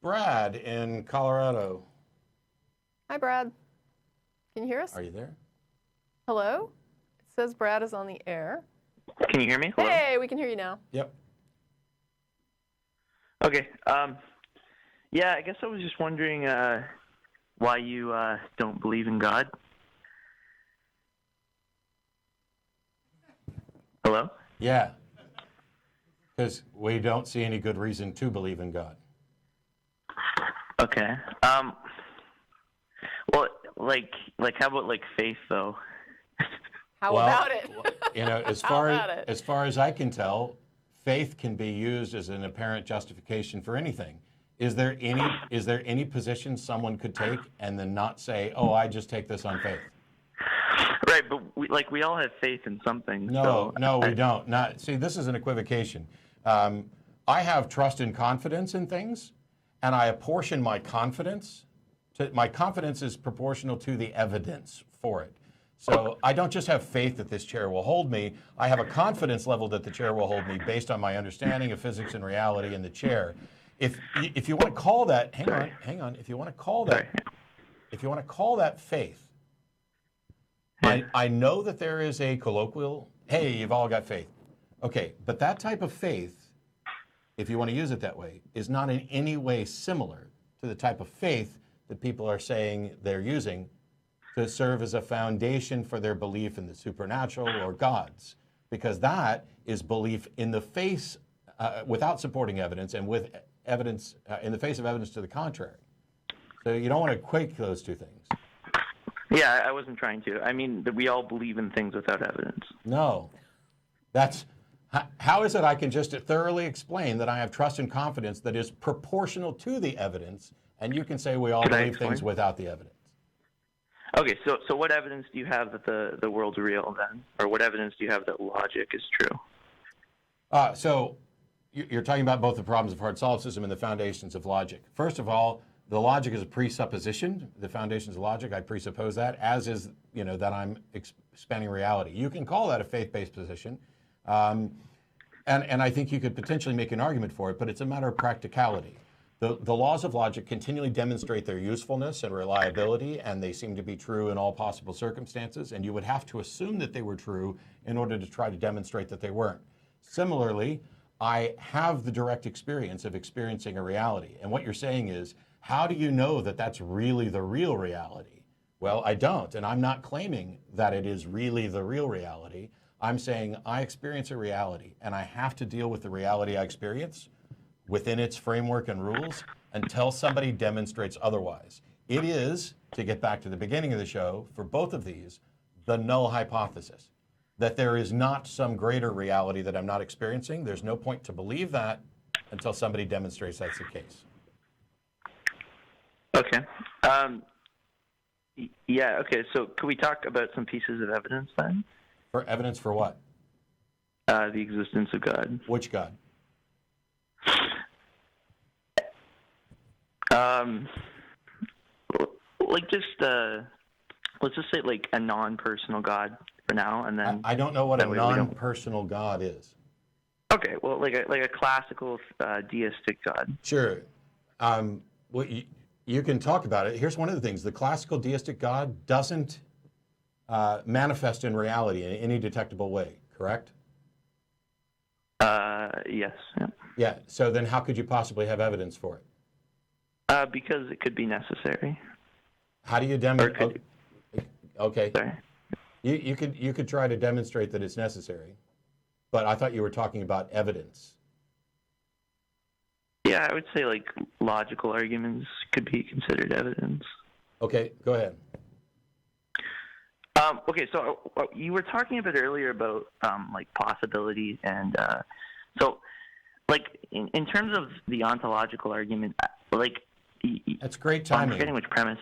Brad in Colorado. Hi, Brad. Can you hear us? Are you there? Hello? It says Brad is on the air. Can you hear me? Hello? Hey, we can hear you now. Yep. Okay. Yeah, I guess I was just wondering why you don't believe in God. Hello? Yeah. Because we don't see any good reason to believe in God. Okay. Well, like how about like faith though? How about it? You know, as far as I can tell, faith can be used as an apparent justification for anything. Is there any position someone could take and then not say, "Oh, I just take this on faith"? Right, but we all have faith in something. No, so no, we don't. See, this is an equivocation. I have trust and confidence in things, and I apportion my confidence. My confidence is proportional to the evidence for it. So I don't just have faith that this chair will hold me. I have a confidence level that the chair will hold me based on my understanding of physics and reality in the chair. If you want to call that, hang on. If you want to call that faith, I know that there is a colloquial, hey, you've all got faith. Okay, but that type of faith, if you want to use it that way, is not in any way similar to the type of faith that people are saying they're using to serve as a foundation for their belief in the supernatural or gods, because that is belief in the face, without supporting evidence, and with evidence, in the face of evidence to the contrary. So you don't want to equate those two things. Yeah, I wasn't trying to. I mean, that we all believe in things without evidence. No. How is it I can just thoroughly explain that I have trust and confidence that is proportional to the evidence, and you can say we all believe things without the evidence? Okay, so what evidence do you have that the world's real then? Or what evidence do you have that logic is true? So you're talking about both the problems of hard solipsism and the foundations of logic. First of all, the logic is a presupposition. The foundations of logic, I presuppose that, as is, that I'm expanding reality. You can call that a faith-based position. And I think you could potentially make an argument for it, but it's a matter of practicality. The laws of logic continually demonstrate their usefulness and reliability, and they seem to be true in all possible circumstances, and you would have to assume that they were true in order to try to demonstrate that they weren't. Similarly, I have the direct experience of experiencing a reality, and what you're saying is, how do you know that that's really the real reality? Well, I don't, and I'm not claiming that it is really the real reality. I'm saying I experience a reality, and I have to deal with the reality I experience within its framework and rules until somebody demonstrates otherwise. It is, to get back to the beginning of the show, for both of these, the null hypothesis, that there is not some greater reality that I'm not experiencing. There's no point to believe that until somebody demonstrates that's the case. Okay. Yeah, okay, so could we talk about some pieces of evidence then? For evidence for what? The existence of God. Which God? Let's just say like a non-personal God for now, and then I don't know what a non-personal God is. Okay, well, like a classical deistic God. Sure. Well, you can talk about it. Here's one of the things: the classical deistic God doesn't manifest in reality in any detectable way. Correct? Yes. Yeah. Yeah. So then, how could you possibly have evidence for it? Because it could be necessary. How do you demonstrate? Okay. Sorry. You could try to demonstrate that it's necessary, but I thought you were talking about evidence. Yeah, I would say like logical arguments could be considered evidence. Okay, go ahead. Okay, so you were talking a bit earlier about like possibility, and so like in terms of the ontological argument, like that's great timing. I'm forgetting which premise.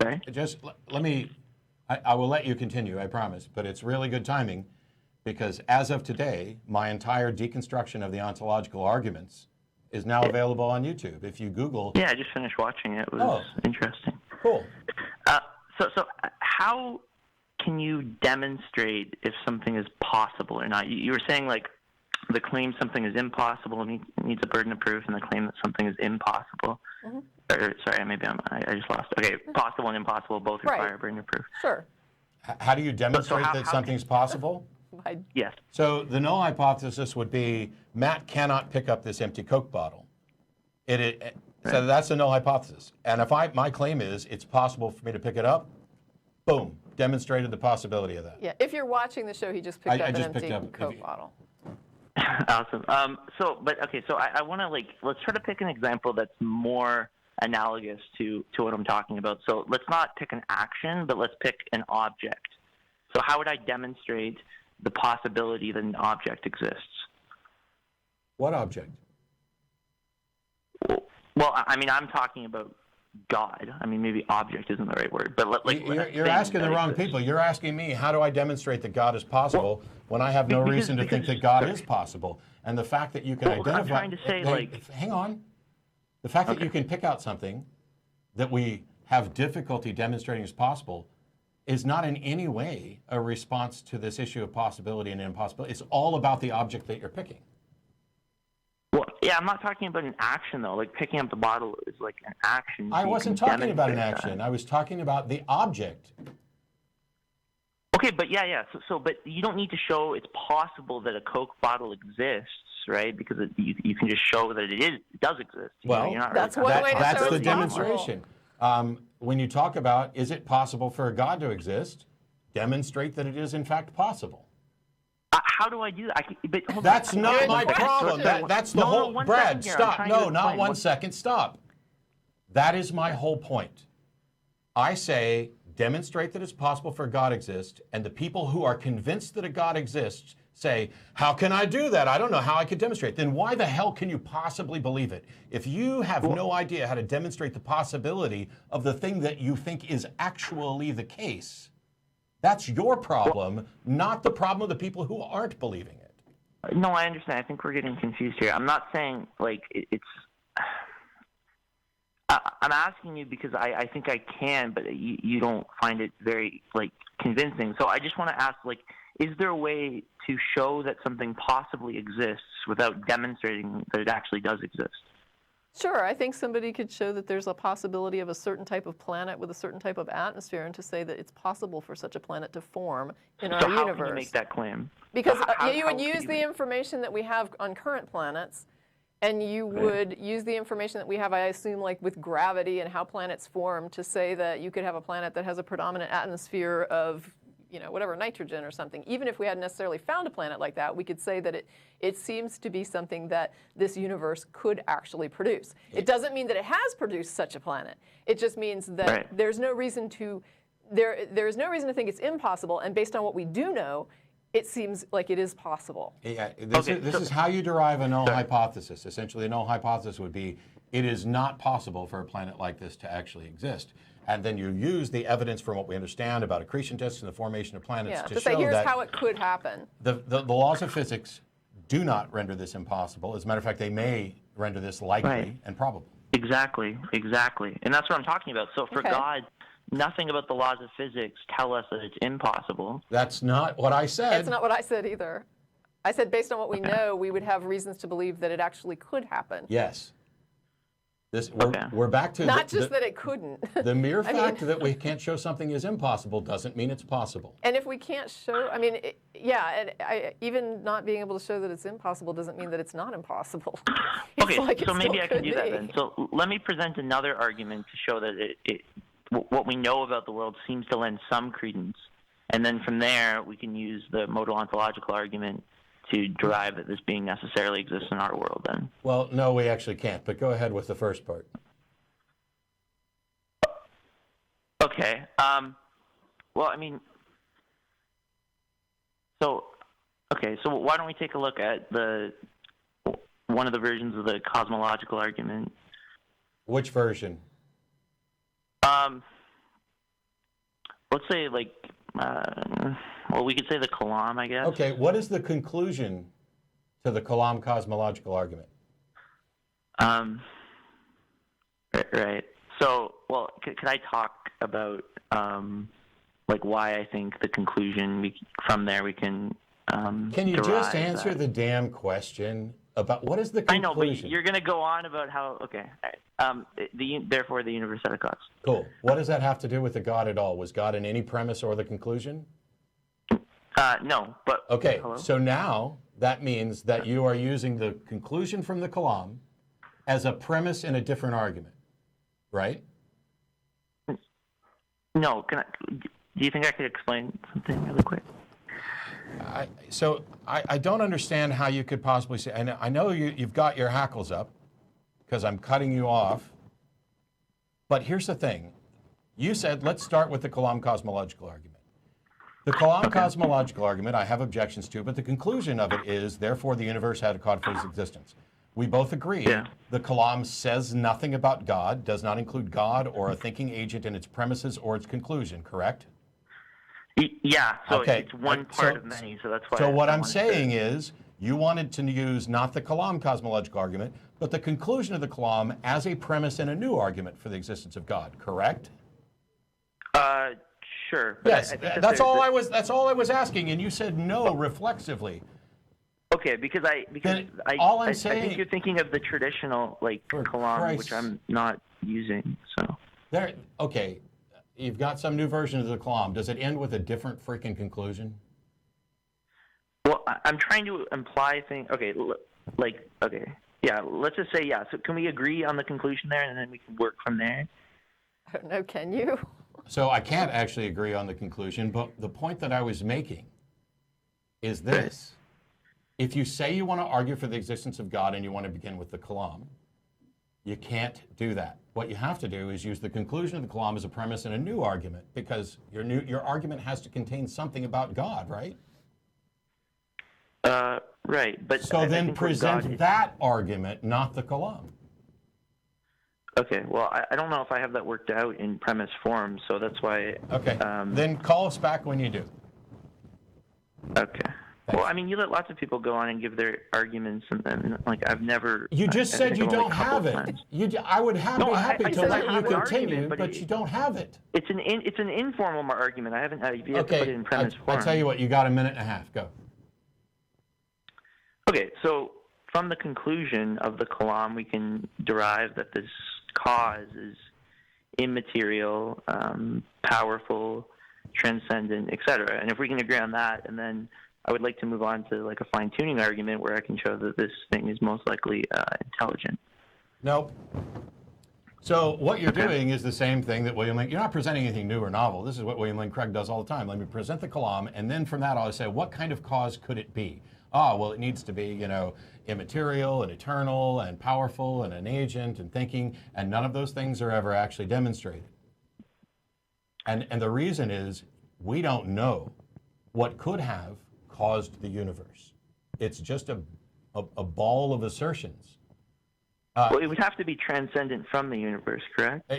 Sorry? Just let me. I will let you continue. I promise, but it's really good timing because as of today, my entire deconstruction of the ontological arguments is now available on YouTube. If you Google. Yeah, I just finished watching it. It was interesting. Cool. So how can you demonstrate if something is possible or not? You were saying like the claim something is impossible needs a burden of proof, and the claim that something is impossible. Mm-hmm. Or, sorry, I just lost. Okay, possible and impossible both require a burden of proof. Sure. How do you demonstrate that something's possible? Yes. So the null hypothesis would be Matt cannot pick up this empty Coke bottle. So that's the null hypothesis. And if my claim is it's possible for me to pick it up, boom, demonstrated the possibility of that. Yeah, if you're watching the show, he just picked up an empty Coke bottle. Awesome. So I want to let's try to pick an example that's more analogous to what I'm talking about. So let's not pick an action, but let's pick an object. So how would I demonstrate the possibility that an object exists? What object? Well, I mean, I'm talking about God. I mean, maybe object isn't the right word, but you're asking the wrong people. You're asking me, how do I demonstrate that God is possible when I have no reason to think that God is possible? And the fact that you can identify... I'm trying to say, hang on. The fact that you can pick out something that we have difficulty demonstrating is possible is not in any way a response to this issue of possibility and impossibility. It's all about the object that you're picking. Well, yeah, I'm not talking about an action, though. Like, picking up the bottle is like an action. I wasn't talking about an action. I was talking about the object. Okay, but yeah. But you don't need to show it's possible that a Coke bottle exists, right? Because you can just show that it does exist. Well, that's one way to show that's the it's demonstration. When you talk about, is it possible for a God to exist, demonstrate that it is in fact possible. How do I do that? That's not my problem. That's the whole... Brad, stop. No, not 1 second. Stop. That is my whole point. I say, demonstrate that it's possible for a God to exist, and the people who are convinced that a God exists say, how can I do that? I don't know how I could demonstrate. Then why the hell can you possibly believe it? If you have no idea how to demonstrate the possibility of the thing that you think is actually the case, that's your problem, not the problem of the people who aren't believing it. No, I understand. I think we're getting confused here. I'm not saying, it's... I'm asking you because I think I can, but you don't find it very, convincing. So I just want to ask, is there a way to show that something possibly exists without demonstrating that it actually does exist? Sure, I think somebody could show that there's a possibility of a certain type of planet with a certain type of atmosphere, and to say that it's possible for such a planet to form in our universe. So how can you make that claim? Because you would use the information that we have on current planets, and you would use the information that we have, I assume, with gravity and how planets form, to say that you could have a planet that has a predominant atmosphere of, whatever, nitrogen or something. Even if we hadn't necessarily found a planet like that, we could say that it seems to be something that this universe could actually produce. It doesn't mean that it has produced such a planet. It just means that there's no reason to there is no reason to think it's impossible, and based on what we do know, it seems like it is possible. Yeah, this is how you derive a null hypothesis. Essentially, a null hypothesis would be, it is not possible for a planet like this to actually exist. And then you use the evidence from what we understand about accretion disks and the formation of planets to show say, here's that how it could happen. The laws of physics do not render this impossible. As a matter of fact, they may render this likely and probable. Exactly. And that's what I'm talking about. So for God, nothing about the laws of physics tell us that it's impossible. That's not what I said. That's not what I said either. I said based on what we know, we would have reasons to believe that it actually could happen. Yes. We're back to... Not just that it couldn't. The mere fact that we can't show something is impossible doesn't mean it's possible. And if we can't show... even not being able to show that it's impossible doesn't mean that it's not impossible. So maybe I can do that then. So let me present another argument to show that what we know about the world seems to lend some credence. And then from there, we can use the modal ontological argument to derive that this being necessarily exists in our world then. Well, no, we actually can't, but go ahead with the first part. Okay. So why don't we take a look at one of the versions of the cosmological argument? Which version? Let's say we could say the Kalam, I guess. Okay, what is the conclusion to the Kalam cosmological argument? Right. So, could I talk about why I think the conclusion from there we can Can you just derive answer that. the damn question about what is the I know, conclusion? but you're going to go on about how, okay, all right. Therefore the universe had a cause. Cool. What does that have to do with the God at all? Was God in any premise or the conclusion? No, but... Okay, Hello? so now that means that you are using the conclusion from the Kalam as a premise in a different argument, right? No, do you think I could explain something really quick? I don't understand how you could possibly say, and I know you've got your hackles up because I'm cutting you off, but here's the thing. You said, let's start with the Kalam cosmological argument. The Kalam cosmological argument I have objections to, but the conclusion of it is, therefore, the universe had a cause for its existence. We both agree the Kalam says nothing about God, does not include God or a thinking agent in its premises or its conclusion, correct? Yeah, so Okay. it's one part of many, so that's why... So what I'm saying is, you wanted to use not the Kalam cosmological argument, but the conclusion of the Kalam as a premise in a new argument for the existence of God, correct? Sure. But Yes, I think that's all I was asking, and you said no reflexively. Okay, because I think you're thinking of the traditional Kalam, which I'm not using. So okay, you've got some new version of the Kalam. Does it end with a different freaking conclusion? Well, I'm trying to imply things. Okay, okay, yeah. Let's just say yeah. So can we agree on the conclusion there, and then we can work from there? I don't know, can you? So I can't actually agree on the conclusion, but the point that I was making is this. If you say you want to argue for the existence of God and you want to begin with the Kalam, you can't do that. What you have to do is use the conclusion of the Kalam as a premise in a new argument, because your argument has to contain something about God, right? Right. But so then present that argument, not the Kalam. Okay, well, I don't know if I have that worked out in premise form, so that's why... Okay, then call us back when you do. Okay. Thanks. Well, I mean, you let lots of people go on and give their arguments, and then, I've never... You just said you don't have it. I would be happy to let you continue, but you don't have it. It's an informal argument. I haven't... You have to put it in premise form. I tell you what, you got a minute and a half. Go. Okay, so from the conclusion of the Kalam, we can derive that this cause is immaterial, powerful, transcendent, etc. And if we can agree on that, and then I would like to move on to a fine-tuning argument where I can show that this thing is most likely intelligent. Nope. So what you're doing is the same thing that William Lane... You're not presenting anything new or novel. This is what William Lane Craig does all the time. Let me present the Kalam, and then from that I'll say, what kind of cause could it be? Well, it needs to be, immaterial and eternal and powerful and an agent and thinking, and none of those things are ever actually demonstrated. And the reason is we don't know what could have caused the universe. It's just a ball of assertions. Well, it would have to be transcendent from the universe, correct?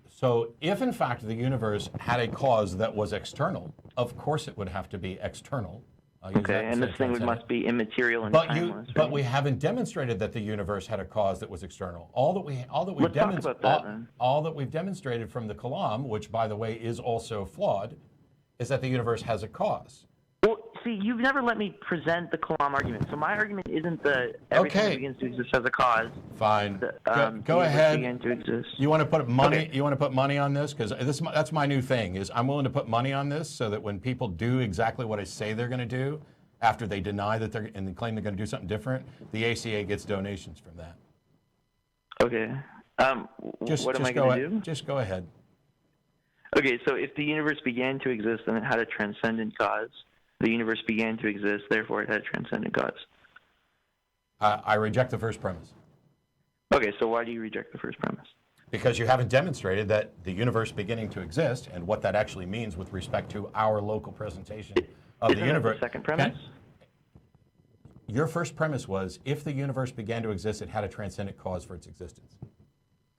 So if, in fact, the universe had a cause that was external, of course it would have to be external. Okay, and this thing must be immaterial and timeless. Right? But we haven't demonstrated that the universe had a cause that was external. All that we've demonstrated from the Kalam, which, by the way, is also flawed, is that the universe has a cause. Well, see, you've never let me present the Kalam argument. So my argument isn't that everything that begins to exist has a cause. Fine. Go ahead. You want to put money? Okay. You want to put money on this? Because that's my new thing. Is I'm willing to put money on this so that when people do exactly what I say they're going to do, after they deny that and they claim they're going to do something different, the ACA gets donations from that. Okay. What am I going to do? Just go ahead. Okay. So if the universe began to exist and it had a transcendent cause, the universe began to exist, therefore it had a transcendent cause. I reject the first premise. Okay, so why do you reject the first premise? Because you haven't demonstrated that the universe beginning to exist and what that actually means with respect to our local presentation of the universe. The second premise? Your first premise was, if the universe began to exist, it had a transcendent cause for its existence.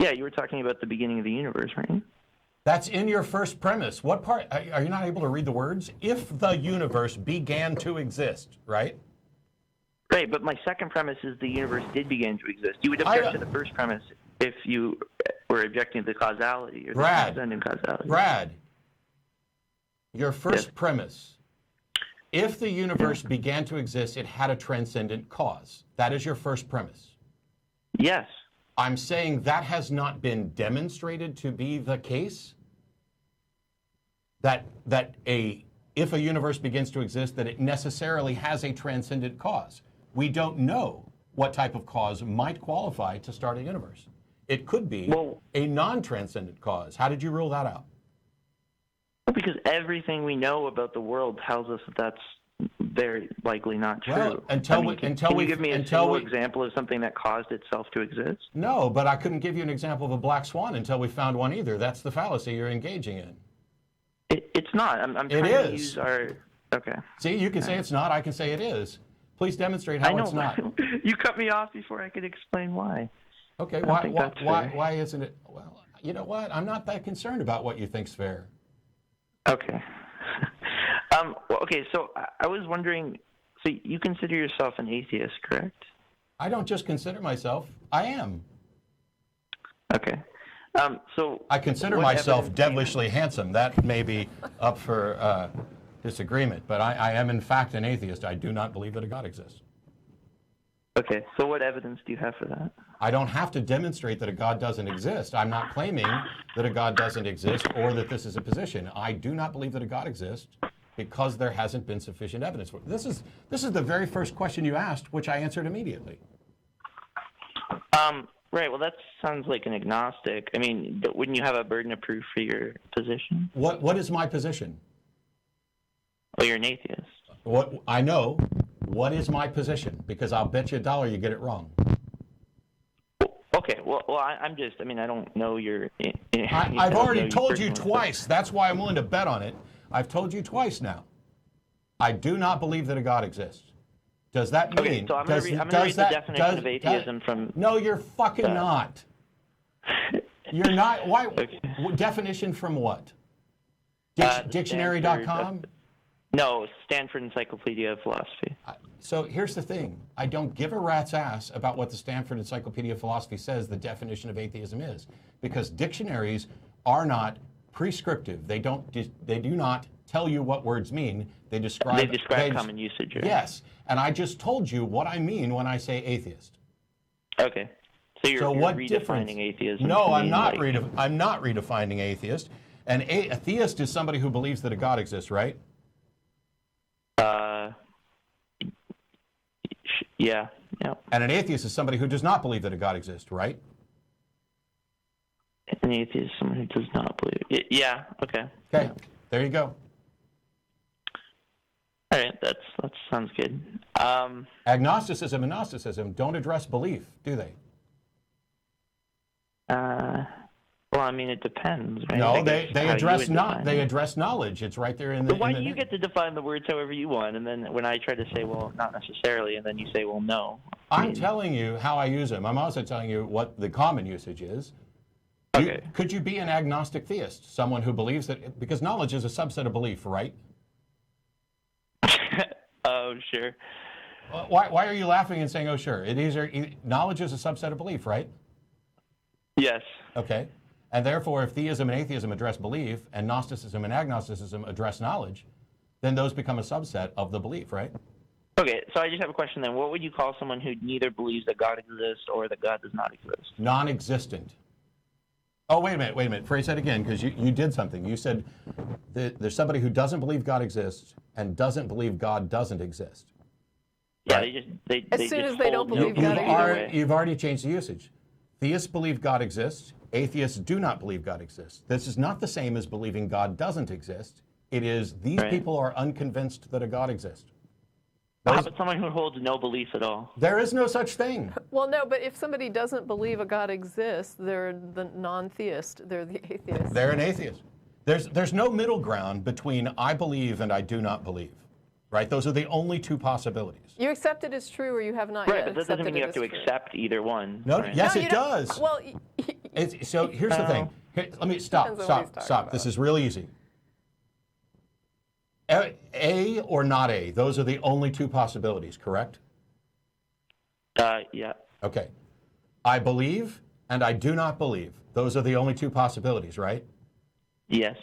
Yeah, you were talking about the beginning of the universe, right? That's in your first premise. What part? Are you not able to read the words? If the universe began to exist, right? Right, but my second premise is the universe did begin to exist. You would object to the first premise if you were objecting to the causality or the transcendent causality. Brad, your first premise If the universe began to exist, it had a transcendent cause. That is your first premise. Yes. I'm saying that has not been demonstrated to be the case. That if a universe begins to exist, that it necessarily has a transcendent cause. We don't know what type of cause might qualify to start a universe. It could be a non-transcendent cause. How did you rule that out? Because everything we know about the world tells us that that's very likely not true. Well, can you give me a single example of something that caused itself to exist? No, but I couldn't give you an example of a black swan until we found one either. That's the fallacy you're engaging in. It's not. I'm trying to use our... Okay. See, you can say it's not. I can say it is. Please demonstrate how it's not. You cut me off before I could explain why. Okay, why isn't it? Well, you know what? I'm not that concerned about what you think's fair. Okay. Okay, so I was wondering, so you consider yourself an atheist, correct? I don't just consider myself. I am. Okay. So I consider myself devilishly handsome. That may be up for disagreement, but I am in fact an atheist. I do not believe that a God exists. Okay, so what evidence do you have for that? I don't have to demonstrate that a God doesn't exist. I'm not claiming that a God doesn't exist or that this is a position. I do not believe that a God exists because there hasn't been sufficient evidence for it. This is the very first question you asked, which I answered immediately. Right, well, that sounds like an agnostic. I mean, but wouldn't you have a burden of proof for your position? What is my position? Oh, you're an atheist. What I know. What is my position? Because I'll bet you $1 you get it wrong. Okay, well, I'm just, I mean, I don't know your... I've already told you twice. That's why I'm willing to bet on it. I've told you twice now. I do not believe that a God exists. Does that mean... Okay, so I'm going to read the definition of atheism from... No, you're fucking not. You're not... Why? Okay. Definition from what? Dictionary.com? No, Stanford Encyclopedia of Philosophy. So here's the thing. I don't give a rat's ass about what the Stanford Encyclopedia of Philosophy says the definition of atheism is, because dictionaries are not prescriptive. They do not tell you what words mean. They describe common usage. Right? Yes, and I just told you what I mean when I say atheist. Okay. So you're redefining atheism. No, I'm not redefining atheist. And a theist is somebody who believes that a God exists, right? Yeah. And an atheist is somebody who does not believe that a God exists, right? An atheist is someone who does not believe it. Yeah, okay. Okay, yeah. There you go. All right, that sounds good. Agnosticism and Gnosticism don't address belief, do they? Well, I mean, it depends, right? No, they address knowledge. It's right there in the... So why do you get to define the words however you want, and then when I try to say, well, not necessarily, and then you say, well, no. I'm telling you how I use them. I'm also telling you what the common usage is. Okay. Could you be an agnostic theist? Someone who believes that... Because knowledge is a subset of belief, right? Oh, sure. Why are you laughing and saying, oh, sure? Knowledge is a subset of belief, right? Yes. Okay. And therefore, if theism and atheism address belief, and Gnosticism and agnosticism address knowledge, then those become a subset of the belief, right? Okay, so I just have a question then. What would you call someone who neither believes that God exists or that God does not exist? Non-existent. Oh, wait a minute. Phrase that again, because you did something. You said that there's somebody who doesn't believe God exists and doesn't believe God doesn't exist. Yeah, right? As soon as they don't believe God exists. You've already changed the usage. Theists believe God exists. Atheists do not believe God exists. This is not the same as believing God doesn't exist. It is these people are unconvinced that a God exists. How about someone who holds no belief at all? There is no such thing. Well, no, but if somebody doesn't believe a God exists, they're the non-theist. They're the atheist. They're an atheist. There's no middle ground between I believe and I do not believe. Right? Those are the only two possibilities. You accept it as true, or you have not yet accepted it as true. Right, but that doesn't mean you have to accept either one. No, right? yes, it does. Well, so here's the thing. Let me stop. This is really easy. A or not A, those are the only two possibilities, correct? Yeah. Okay. I believe and I do not believe. Those are the only two possibilities, right? Yes.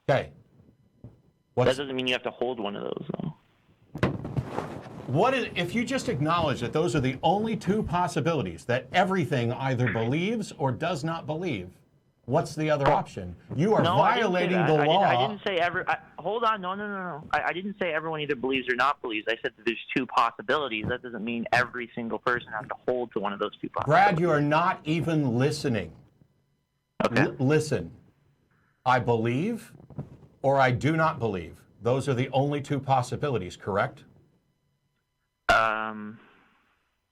Okay. That doesn't mean you have to hold one of those, though. if you just acknowledge that those are the only two possibilities, that everything either believes or does not believe, what's the other option? You are violating the law. I didn't say hold on, no. I didn't say everyone either believes or not believes. I said that there's two possibilities. That doesn't mean every single person has to hold to one of those two possibilities. Brad, you are not even listening. Okay. Listen. I believe or I do not believe. Those are the only two possibilities, correct?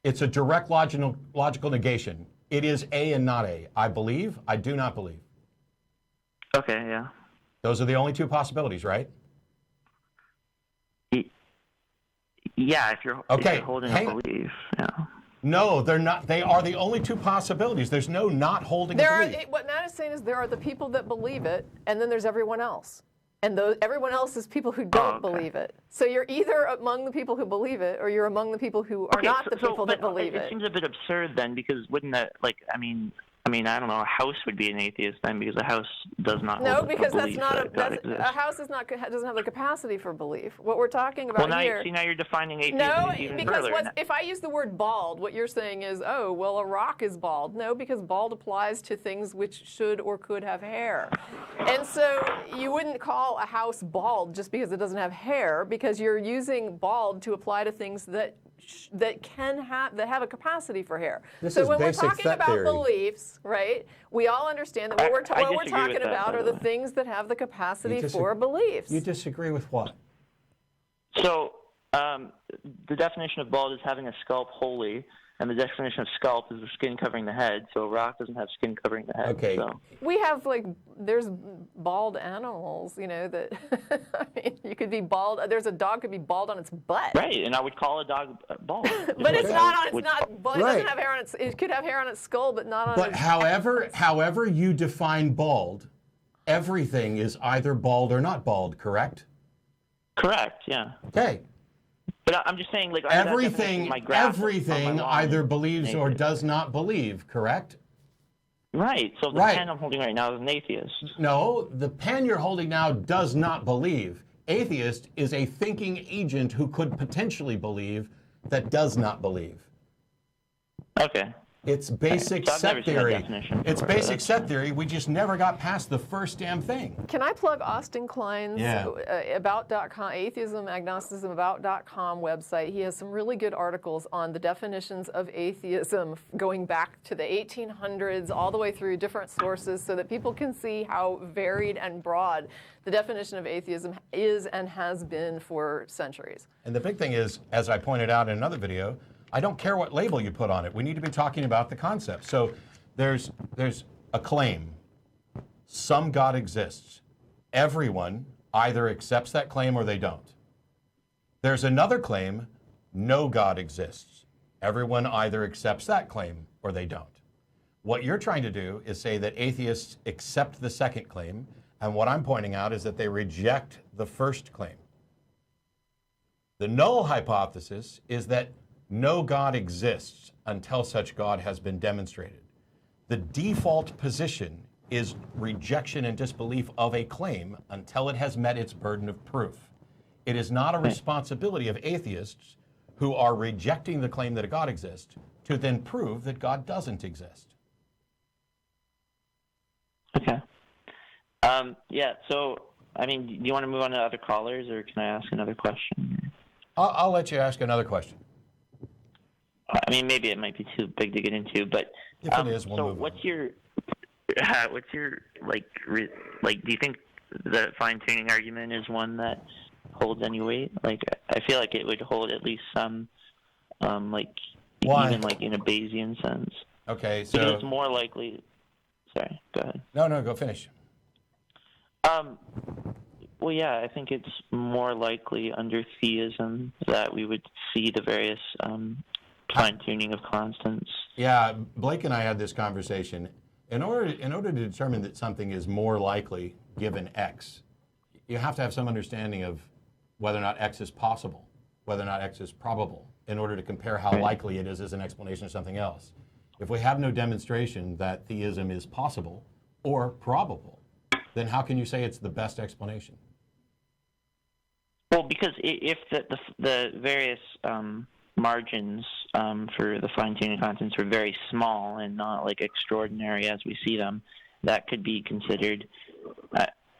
It's a direct logical negation. It is A and not A. I believe, I do not believe. Okay, yeah. Those are the only two possibilities, right? Yeah, if you're holding a belief, yeah. No, they're not. They are the only two possibilities. There's no not holding a belief. What Matt is saying is there are the people that believe it, and then there's everyone else. And everyone else is people who don't believe it. So you're either among the people who believe it, or you're among the people who are not the people that believe it. It seems a bit absurd then, because wouldn't that, I mean, I don't know. A house would be an atheist then, because a house does not. No, hold because a that's belief not that a house doesn't have the capacity for belief. What we're talking about now here. now you're defining atheism even because further. if I use the word bald, what you're saying is, oh, well, a rock is bald. No, because bald applies to things which should or could have hair, and so you wouldn't call a house bald just because it doesn't have hair, because you're using bald to apply to things that have a capacity for hair. So when we're talking about beliefs, right, we all understand that what we're talking about are the things that have the capacity for beliefs. You disagree with what? So the definition of bald is having a scalp wholly, and the definition of scalp is the skin covering the head. So a rock doesn't have skin covering the head. Okay. So. We have there's bald animals, that I mean, you could be bald. There's a dog could be bald on its butt. Right, and I would call a dog bald. But it's not on. It's not. But it doesn't have hair on its. It could have hair on its skull, but not on. But however you define bald, everything is either bald or not bald. Correct. Correct. Yeah. Okay. But I'm just saying, everything either believes or does not believe, correct? Right. So the pen I'm holding right now is an atheist. No, the pen you're holding now does not believe. Atheist is a thinking agent who could potentially believe that does not believe. Okay. It's basic set theory. It's basic set theory. We just never got past the first damn thing. Can I plug Austin Klein's about.com, atheism, agnosticism, about.com website? He has some really good articles on the definitions of atheism going back to the 1800s all the way through different sources, so that people can see how varied and broad the definition of atheism is and has been for centuries. And the big thing is, as I pointed out in another video, I don't care what label you put on it. We need to be talking about the concept. So there's a claim. Some God exists. Everyone either accepts that claim or they don't. There's another claim. No God exists. Everyone either accepts that claim or they don't. What you're trying to do is say that atheists accept the second claim, and what I'm pointing out is that they reject the first claim. The null hypothesis is that no God exists until such God has been demonstrated. The default position is rejection and disbelief of a claim until it has met its burden of proof. It is not a responsibility of atheists who are rejecting the claim that a God exists to then prove that God doesn't exist. Okay. So, I mean, do you want to move on to other callers, or can I ask another question? I'll let you ask another question. I mean, maybe it might be too big to get into, but if it is, we'll move what's your do you think the fine-tuning argument is one that holds any weight? I feel like it would hold at least some, Why? even in a Bayesian sense. Okay, so because it's more likely. Sorry, go ahead. No, go finish. Well, yeah, I think it's more likely under theism that we would see the various fine-tuning of constants. Yeah, Blake and I had this conversation. In order to determine that something is more likely given X, you have to have some understanding of whether or not X is possible, whether or not X is probable, in order to compare how likely it is as an explanation of something else. If we have no demonstration that theism is possible or probable, then how can you say it's the best explanation? Well, because if the various margins for the fine-tuning contents were very small and not like extraordinary as we see them, that could be considered.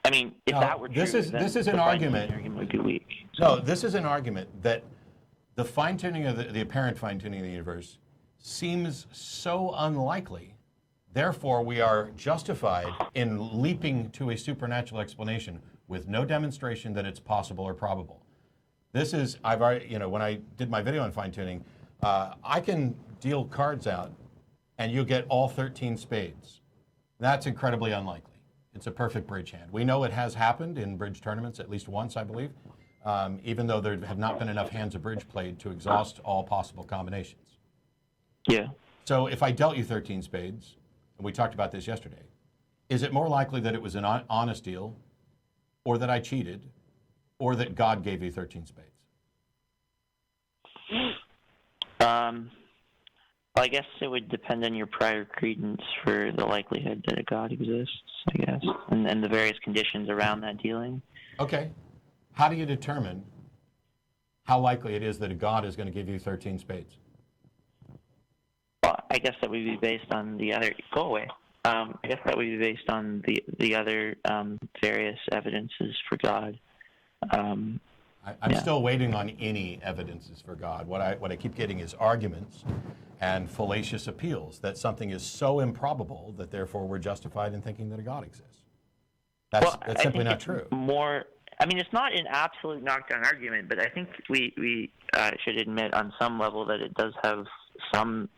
I mean, if that were true, this is an argument would be weak. No, this is an argument that the fine-tuning of the apparent fine-tuning of the universe seems so unlikely. Therefore, we are justified in leaping to a supernatural explanation with no demonstration that it's possible or probable. This is, I've already, when I did my video on fine-tuning, I can deal cards out and you get all 13 spades. That's incredibly unlikely. It's a perfect bridge hand. We know it has happened in bridge tournaments at least once, I believe, even though there have not been enough hands of bridge played to exhaust all possible combinations. Yeah. So if I dealt you 13 spades, and we talked about this yesterday, is it more likely that it was an honest deal, or that I cheated, or that God gave you 13 spades? I guess it would depend on your prior credence for the likelihood that a God exists, I guess, and the various conditions around that dealing. Okay. How do you determine how likely it is that a God is going to give you 13 spades? Well, I guess that would be based on the other. Go away. I guess that would be based on the other various evidences for God. I'm still waiting on any evidences for God. What I keep getting is arguments and fallacious appeals that something is so improbable that therefore we're justified in thinking that a God exists. That's simply not true. It's not an absolute knockdown argument, but I think we should admit on some level that it does have some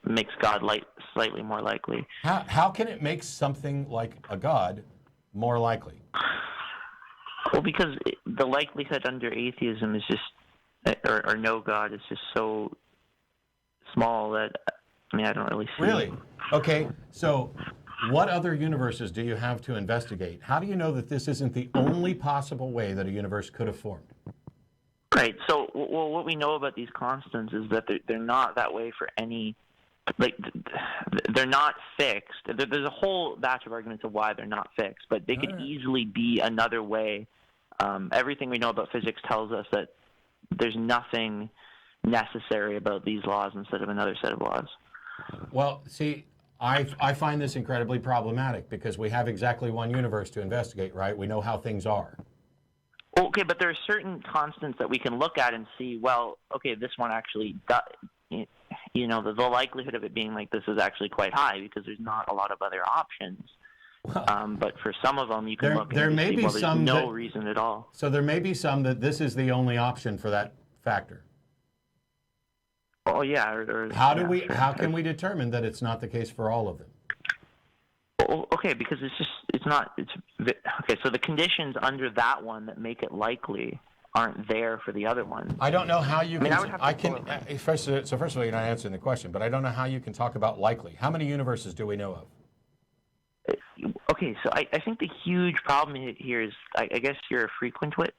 makes God slightly more likely. How can it make something like a God more likely? Well, because the likelihood under atheism is just, or no God, is just so small that, I don't really see. Really? Okay, so what other universes do you have to investigate? How do you know that this isn't the only possible way that a universe could have formed? Right, so what we know about these constants is that they're not that way for any, they're not fixed. There's a whole batch of arguments of why they're not fixed, but they could easily be another way. Everything we know about physics tells us that there's nothing necessary about these laws instead of another set of laws. Well, see, I find this incredibly problematic because we have exactly one universe to investigate, right? We know how things are. Okay, but there are certain constants that we can look at and see, well, okay, this one actually does, the likelihood of it being like this is actually quite high because there's not a lot of other options. But for some of them, you can look and see, well, there's no reason at all. So there may be some that this is the only option for that factor. Oh, yeah. How can we determine that it's not the case for all of them? Well, okay, because so the conditions under that one that make it likely aren't there for the other one. I don't know how you can. First of all, you're not answering the question, but I don't know how you can talk about likely. How many universes do we know of? Okay, so I think the huge problem here is, I guess you're a frequentist.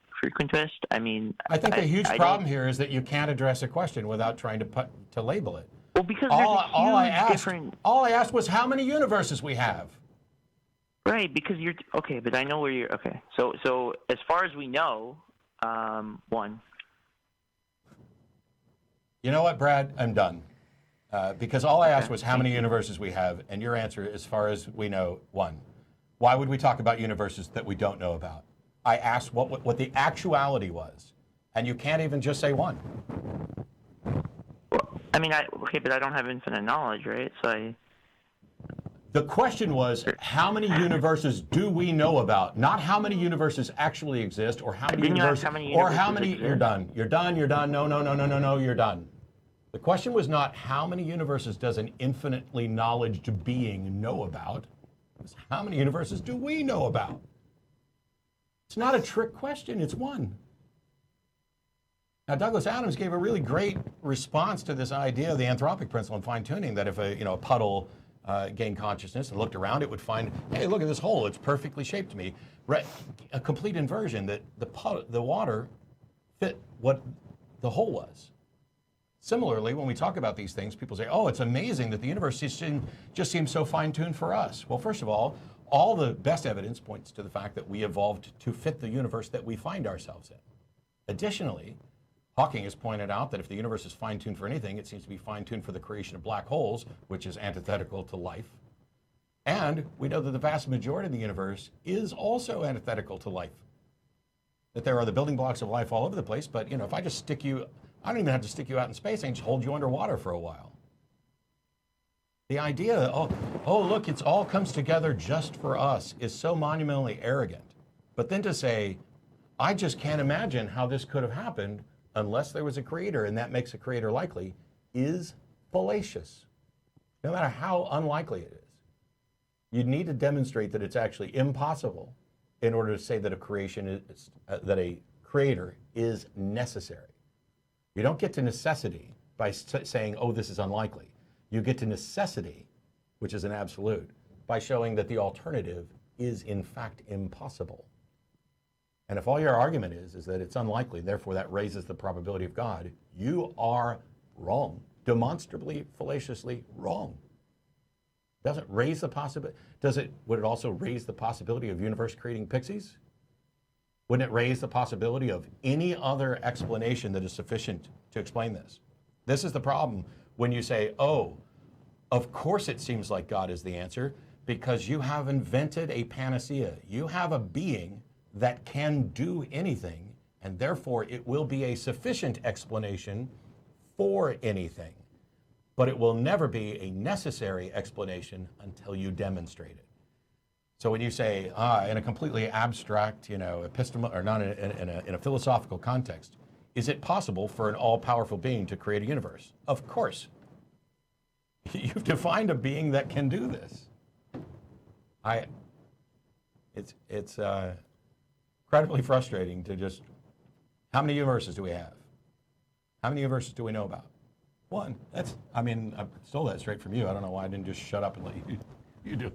I think the huge problem here is that you can't address a question without trying to label it. Well, because all I asked was how many universes we have. Right, because but I know where you're. Okay, so as far as we know, one. You know what, Brad? I'm done. Because all I asked was how many universes we have, and your answer, as far as we know, one. Why would we talk about universes that we don't know about? I asked what the actuality was, and you can't even just say one. Well, but I don't have infinite knowledge, right? So The question was, how many universes do we know about? Not how many universes actually exist, or how many universes, You're done. You're done. No, you're done. The question was not how many universes does an infinitely knowledged being know about. It was how many universes do we know about? It's not a trick question. It's one. Now, Douglas Adams gave a really great response to this idea of the anthropic principle in fine-tuning, that if a puddle gained consciousness and looked around, it would find, hey, look at this hole. It's perfectly shaped to me. A complete inversion, that the water fit what the hole was. Similarly, when we talk about these things, people say, oh, it's amazing that the universe just seems so fine-tuned for us. Well, first of all the best evidence points to the fact that we evolved to fit the universe that we find ourselves in. Additionally, Hawking has pointed out that if the universe is fine-tuned for anything, it seems to be fine-tuned for the creation of black holes, which is antithetical to life. And we know that the vast majority of the universe is also antithetical to life. That there are the building blocks of life all over the place, but if I just stick you, I don't even have to stick you out in space, I can just hold you underwater for a while. The idea, oh look, it's all comes together just for us, is so monumentally arrogant. But then to say, I just can't imagine how this could have happened unless there was a creator, and that makes a creator likely, is fallacious, no matter how unlikely it is. You need to demonstrate that it's actually impossible in order to say that that a creator is necessary. You don't get to necessity by saying, oh, this is unlikely. You get to necessity, which is an absolute, by showing that the alternative is in fact impossible. And if all your argument is that it's unlikely, therefore that raises the probability of God, you are wrong, demonstrably, fallaciously wrong. Does it raise the possibility? Would it also raise the possibility of universe creating pixies? Wouldn't it raise the possibility of any other explanation that is sufficient to explain this? This is the problem when you say, oh, of course it seems like God is the answer because you have invented a panacea. You have a being that can do anything, and therefore it will be a sufficient explanation for anything. But it will never be a necessary explanation until you demonstrate it. So when you say, in a completely abstract, epistemological, or not in a philosophical context, is it possible for an all-powerful being to create a universe? Of course. You've defined a being that can do this. It's incredibly frustrating to just, how many universes do we have? How many universes do we know about? One. I stole that straight from you. I don't know why I didn't just shut up and let you do it.